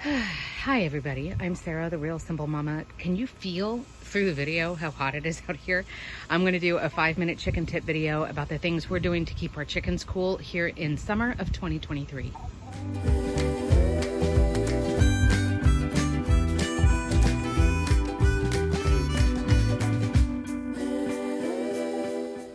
Hi everybody, I'm Sarah, the Real Simple Mama. Can you feel through the video how hot it is out here? I'm going to do a 5-minute chicken tip video about the things we're doing to keep our chickens cool here in summer of 2023.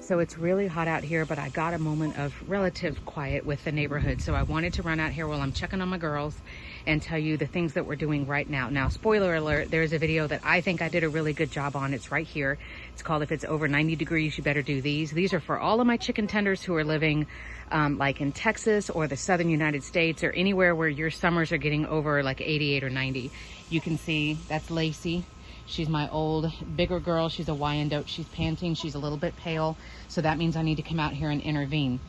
So it's really hot out here, but I got a moment of relative quiet with the neighborhood. So I wanted to run out here while I'm checking on my girls and tell you the things that we're doing right now. Now, spoiler alert, there's a video that I think I did a really good job on. It's right here. It's called If It's Over 90 Degrees, You Better Do These. These are for all of my chicken tenders who are living like in Texas or the southern United States or anywhere where your summers are getting over like 88 or 90. You can see that's Lacey. She's my old, bigger girl. She's a Wyandotte. She's panting. She's a little bit pale. So that means I need to come out here and intervene.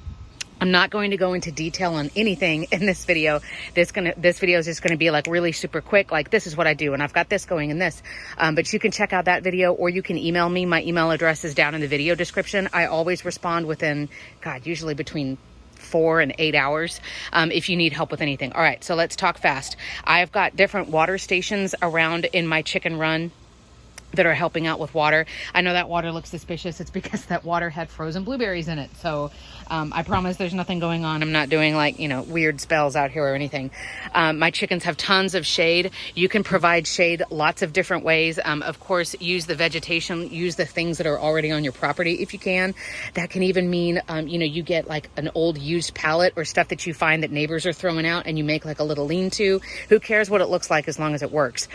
I'm not going to go into detail on anything in this video. This video is just going to be like really super quick. Like, this is what I do, and I've got this going in this. But you can check out that video, or you can email me. My email address is down in the video description. I always respond within, usually between 4 and 8 hours if you need help with anything. All right, so let's talk fast. I've got different water stations around in my chicken run that are helping out with water. I know that water looks suspicious. It's because that water had frozen blueberries in it. So I promise there's nothing going on. I'm not doing like, weird spells out here or anything. My chickens have tons of shade. You can provide shade lots of different ways. Of course, use the vegetation, use the things that are already on your property if you can. That can even mean, you get like an old used pallet or stuff that you find that neighbors are throwing out and you make like a little lean-to. Who cares what it looks like as long as it works?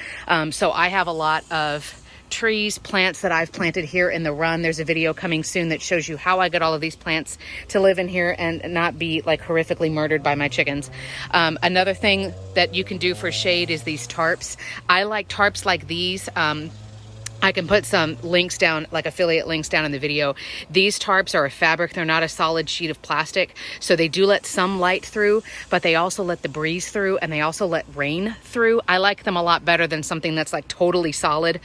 So I have a lot of trees, plants that I've planted here in the run. There's a video coming soon that shows you how I got all of these plants to live in here and not be like horrifically murdered by my chickens. Another thing that you can do for shade is these tarps. I like tarps like these. I can put some links down, like affiliate links down in the video. These tarps are a fabric. They're not a solid sheet of plastic. So they do let some light through, but they also let the breeze through, and they also let rain through. I like them a lot better than something that's like totally solid,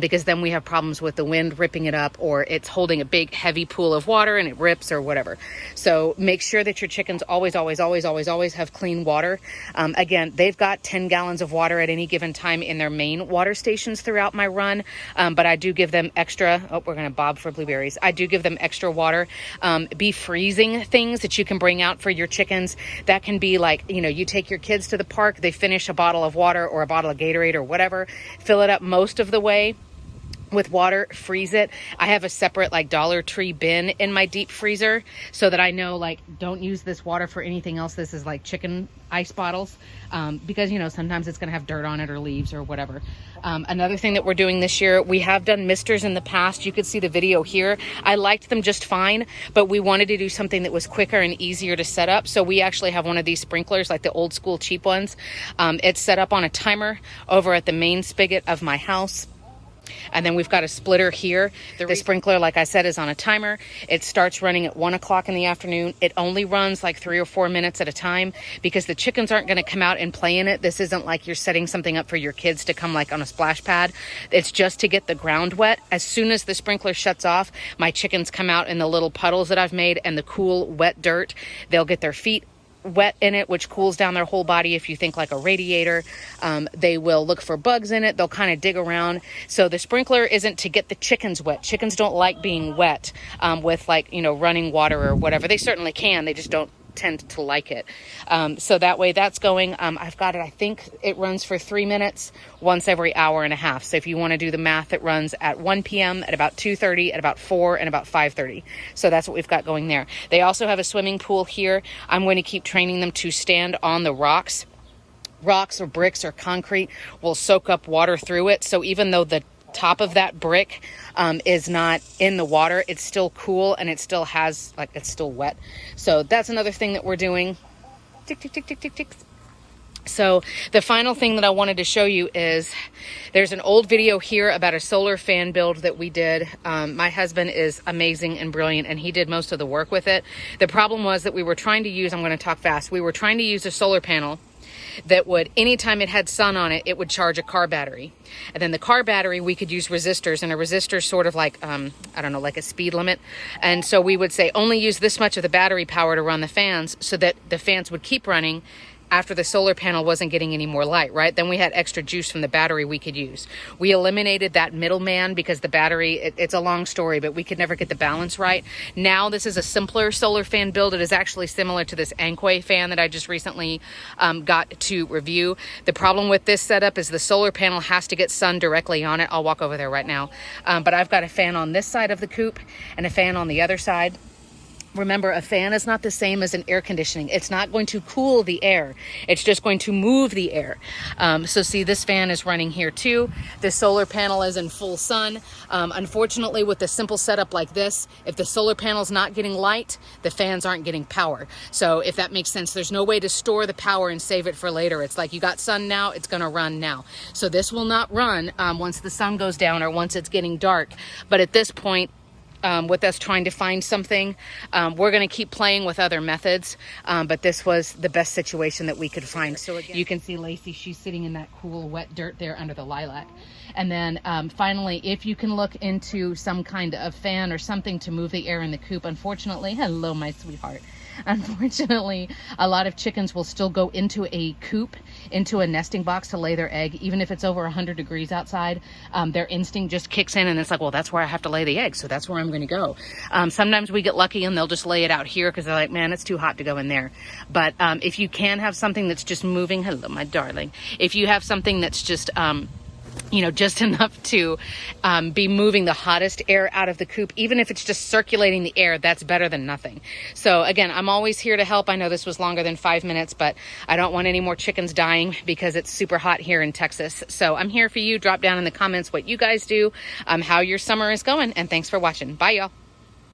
because then we have problems with the wind ripping it up, or it's holding a big heavy pool of water and it rips or whatever. So make sure that your chickens always have clean water. Again, they've got 10 gallons of water at any given time in their main water stations throughout my run. But I do give them extra. Oh, we're going to bob for blueberries. I do give them extra water. Be freezing things that you can bring out for your chickens. That can be like, you take your kids to the park, they finish a bottle of water or a bottle of Gatorade or whatever, fill it up most of the way with water, freeze it. I have a separate like Dollar Tree bin in my deep freezer so that I know, like, don't use this water for anything else. This is like chicken ice bottles, because sometimes it's gonna have dirt on it or leaves or whatever. Another thing that we're doing this year, we have done misters in the past. You could see the video here. I liked them just fine, but we wanted to do something that was quicker and easier to set up. So we actually have one of these sprinklers, like the old school cheap ones. It's set up on a timer over at the main spigot of my house. And then we've got a splitter here. The sprinkler, like I said, is on a timer. It starts running at 1 o'clock in the afternoon. It only runs like 3 or 4 minutes at a time because the chickens aren't going to come out and play in it. This isn't like you're setting something up for your kids to come like on a splash pad. It's just to get the ground wet. As soon as the sprinkler shuts off, my chickens come out in the little puddles that I've made and the cool, wet dirt. They'll get their feet wet in it, which cools down their whole body. If you think like a radiator, they will look for bugs in it. They'll kind of dig around. So the sprinkler isn't to get the chickens wet. Chickens don't like being wet with like, running water or whatever. They certainly can. They just don't tend to like it. So that way that's going. I've got it, I think it runs for 3 minutes once every hour and a half. So if you want to do the math, it runs at 1 p.m., at about 2:30, at about 4, and about 5:30. So that's what we've got going there. They also have a swimming pool here. I'm going to keep training them to stand on the rocks. Rocks or bricks or concrete will soak up water through it. So even though the top of that brick is not in the water, it's still cool and it still has, like, it's still wet. So that's another thing that we're doing. Tick, tick, tick, tick, tick, tick. So the final thing that I wanted to show you is there's an old video here about a solar fan build that we did. My husband is amazing and brilliant, and he did most of the work with it. The problem was that we were trying to use, I'm going to talk fast, we were trying to use a solar panel that would, anytime it had sun on it, it would charge a car battery. And then the car battery, we could use resistors, and a resistor is sort of like, I don't know, like a speed limit. And so we would say, only use this much of the battery power to run the fans so that the fans would keep running after the solar panel wasn't getting any more light, right? Then we had extra juice from the battery we could use. We eliminated that middleman because the battery, it's a long story, but we could never get the balance right. Now this is a simpler solar fan build. It is actually similar to this Anquay fan that I just recently got to review. The problem with this setup is the solar panel has to get sun directly on it. I'll walk over there right now. But I've got a fan on this side of the coop and a fan on the other side. Remember, a fan is not the same as an air conditioning. It's not going to cool the air. It's just going to move the air. So see, this fan is running here too. This solar panel is in full sun. Unfortunately, with a simple setup like this, if the solar panel's not getting light, the fans aren't getting power. So if that makes sense, there's no way to store the power and save it for later. It's like you got sun now, it's gonna run now. So this will not run once the sun goes down or once it's getting dark. But at this point, with us trying to find something, we're going to keep playing with other methods, but this was the best situation that we could find. So again, you can see Lacey, she's sitting in that cool wet dirt there under the lilac. And then finally, if you can look into some kind of fan or something to move the air in the coop, unfortunately, hello my sweetheart, unfortunately a lot of chickens will still go into a coop, into a nesting box to lay their egg, even if it's over 100 degrees outside. Their instinct just kicks in and it's like, well, that's where I have to lay the egg, so that's where I'm going to go. Sometimes we get lucky and they'll just lay it out here because they're like, man, it's too hot to go in there. But if you can have something that's just moving, hello my darling, if you have something that's just just enough to be moving the hottest air out of the coop, even if it's just circulating the air, that's better than nothing. So again, I'm always here to help. I know this was longer than 5 minutes, but I don't want any more chickens dying because it's super hot here in Texas. So I'm here for you. Drop down in the comments what you guys do, how your summer is going, and thanks for watching. Bye, y'all.